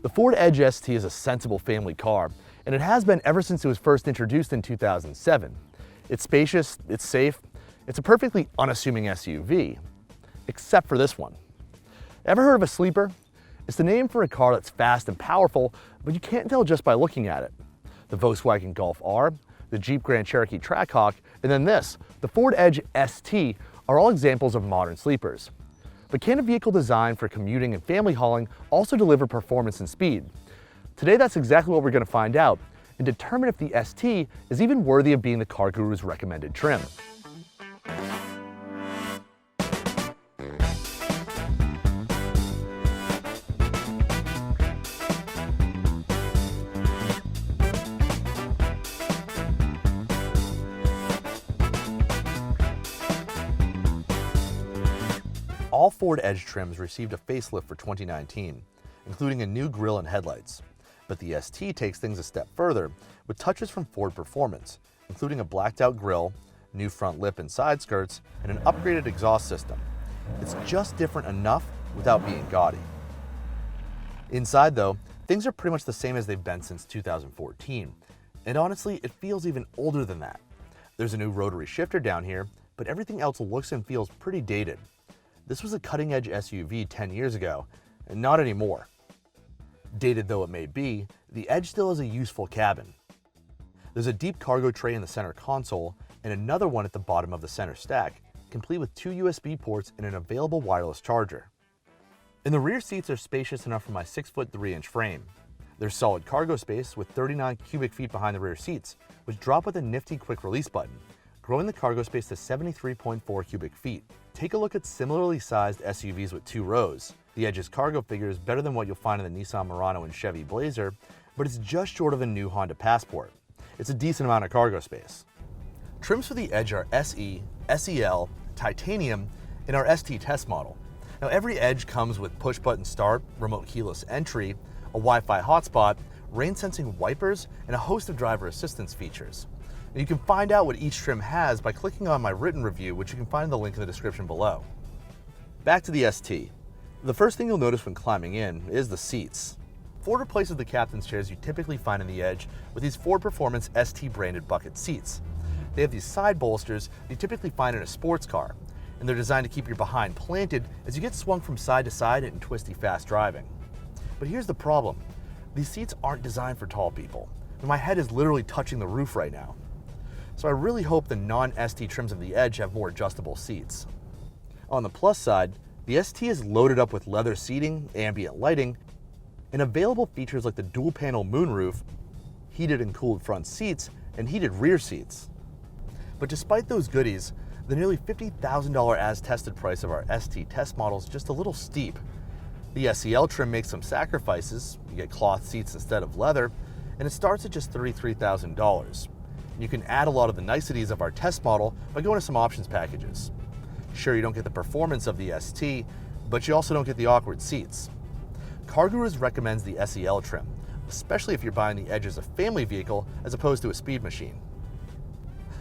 The Ford Edge ST is a sensible family car, and it has been ever since it was first introduced in 2007. It's spacious, it's safe, it's a perfectly unassuming SUV, except for this one. Ever heard of a sleeper? It's the name for a car that's fast and powerful, but you can't tell just by looking at it. The Volkswagen Golf R, the Jeep Grand Cherokee Trackhawk, and then this, the Ford Edge ST, are all examples of modern sleepers. But can a vehicle designed for commuting and family hauling also deliver performance and speed? Today that's exactly what we're going to find out and determine if the ST is even worthy of being the CarGurus recommended trim. All Ford Edge trims received a facelift for 2019, including a new grille and headlights. But the ST takes things a step further with touches from Ford Performance, including a blacked-out grille, new front lip and side skirts, and an upgraded exhaust system. It's just different enough without being gaudy. Inside, though, things are pretty much the same as they've been since 2014, and honestly, it feels even older than that. There's a new rotary shifter down here, but everything else looks and feels pretty dated. This was a cutting-edge SUV 10 years ago, and not anymore. Dated though it may be, the Edge still has a useful cabin. There's a deep cargo tray in the center console and another one at the bottom of the center stack, complete with 2 USB ports and an available wireless charger. And the rear seats are spacious enough for my 6'3" frame. There's solid cargo space with 39 cubic feet behind the rear seats, which drop with a nifty quick release button, growing the cargo space to 73.4 cubic feet. Take a look at similarly sized SUVs with 2 rows. The Edge's cargo figure is better than what you'll find in the Nissan Murano and Chevy Blazer, but it's just short of a new Honda Passport. It's a decent amount of cargo space. Trims for the Edge are SE, SEL, Titanium, and our ST test model. Now every Edge comes with push-button start, remote keyless entry, a Wi-Fi hotspot, rain-sensing wipers, and a host of driver assistance features. And you can find out what each trim has by clicking on my written review, which you can find in the link in the description below. Back to the ST. The first thing you'll notice when climbing in is the seats. Ford replaces the captain's chairs you typically find in the Edge with these Ford Performance ST branded bucket seats. They have these side bolsters you typically find in a sports car, and they're designed to keep your behind planted as you get swung from side to side in twisty fast driving. But here's the problem. These seats aren't designed for tall people, and my head is literally touching the roof right now. So I really hope the non-ST trims of the Edge have more adjustable seats. On the plus side, the ST is loaded up with leather seating, ambient lighting, and available features like the dual-panel moonroof, heated and cooled front seats, and heated rear seats. But despite those goodies, the nearly $50,000 as-tested price of our ST test model is just a little steep. The SEL trim makes some sacrifices. You get cloth seats instead of leather, and it starts at just $33,000. You can add a lot of the niceties of our test model by going to some options packages. Sure, you don't get the performance of the ST, but you also don't get the awkward seats. CarGurus recommends the SEL trim, especially if you're buying the Edge as a family vehicle as opposed to a speed machine.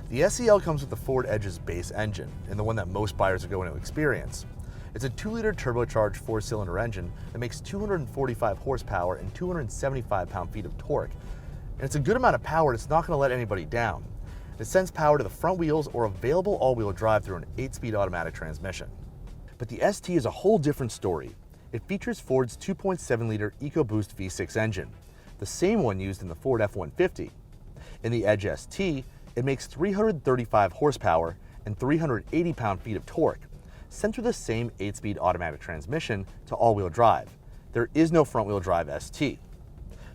The SEL comes with the Ford Edge's base engine, and the one that most buyers are going to experience. It's a 2-liter turbocharged 4-cylinder engine that makes 245 horsepower and 275 pound-feet of torque. And it's a good amount of power that's not going to let anybody down. It sends power to the front wheels or available all-wheel drive through an 8-speed automatic transmission. But the ST is a whole different story. It features Ford's 2.7-liter EcoBoost V6 engine, the same one used in the Ford F-150. In the Edge ST, it makes 335 horsepower and 380 pound-feet of torque, sent through the same 8-speed automatic transmission to all-wheel drive. There is no front-wheel drive ST.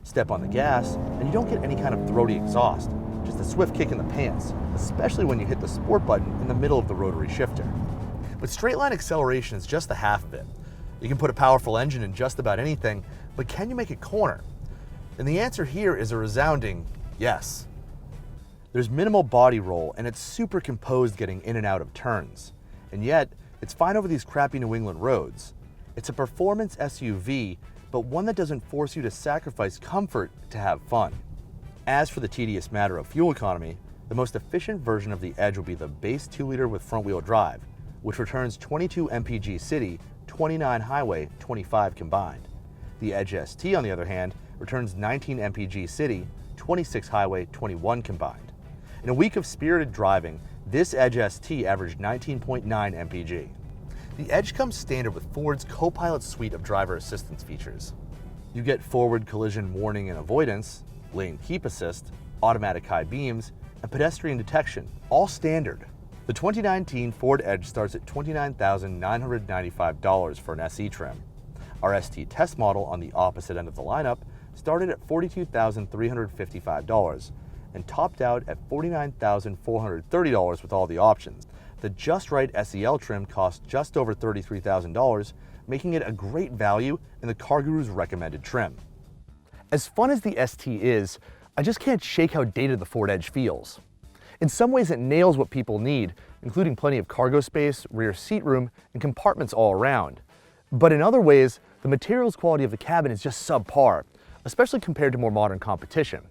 Step on the gas, and you don't get any kind of throaty exhaust, just a swift kick in the pants, especially when you hit the sport button in the middle of the rotary shifter. But straight-line acceleration is just the half of it. You can put a powerful engine in just about anything, but can you make it corner? And the answer here is a resounding yes. There's minimal body roll, and it's super composed getting in and out of turns. And yet, it's fine over these crappy New England roads. It's a performance SUV, but one that doesn't force you to sacrifice comfort to have fun. As for the tedious matter of fuel economy, the most efficient version of the Edge will be the base 2-liter with front-wheel drive, which returns 22 mpg city, 29 highway, 25 combined. The Edge ST, on the other hand, returns 19 mpg city, 26 highway, 21 combined. In a week of spirited driving, this Edge ST averaged 19.9 mpg. The Edge comes standard with Ford's Copilot suite of driver assistance features. You get forward collision warning and avoidance, lane keep assist, automatic high beams, and pedestrian detection, all standard. The 2019 Ford Edge starts at $29,995 for an SE trim. Our ST test model on the opposite end of the lineup started at $42,355 and topped out at $49,430 with all the options. The Just Right SEL trim costs just over $33,000, making it a great value in the CarGurus recommended trim. As fun as the ST is, I just can't shake how dated the Ford Edge feels. In some ways it nails what people need, including plenty of cargo space, rear seat room, and compartments all around. But in other ways, the materials quality of the cabin is just subpar, especially compared to more modern competition.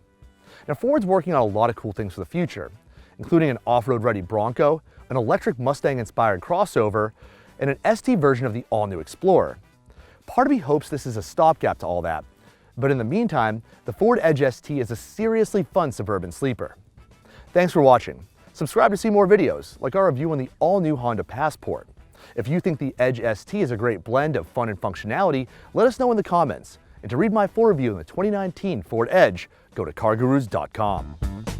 Now Ford's working on a lot of cool things for the future, including an off-road ready Bronco, an electric Mustang inspired crossover, and an ST version of the all-new Explorer. Part of me hopes this is a stopgap to all that, but in the meantime, the Ford Edge ST is a seriously fun suburban sleeper. Thanks for watching. Subscribe to see more videos, like our review on the all-new Honda Passport. If you think the Edge ST is a great blend of fun and functionality, let us know in the comments. And to read my full review on the 2019 Ford Edge, go to cargurus.com.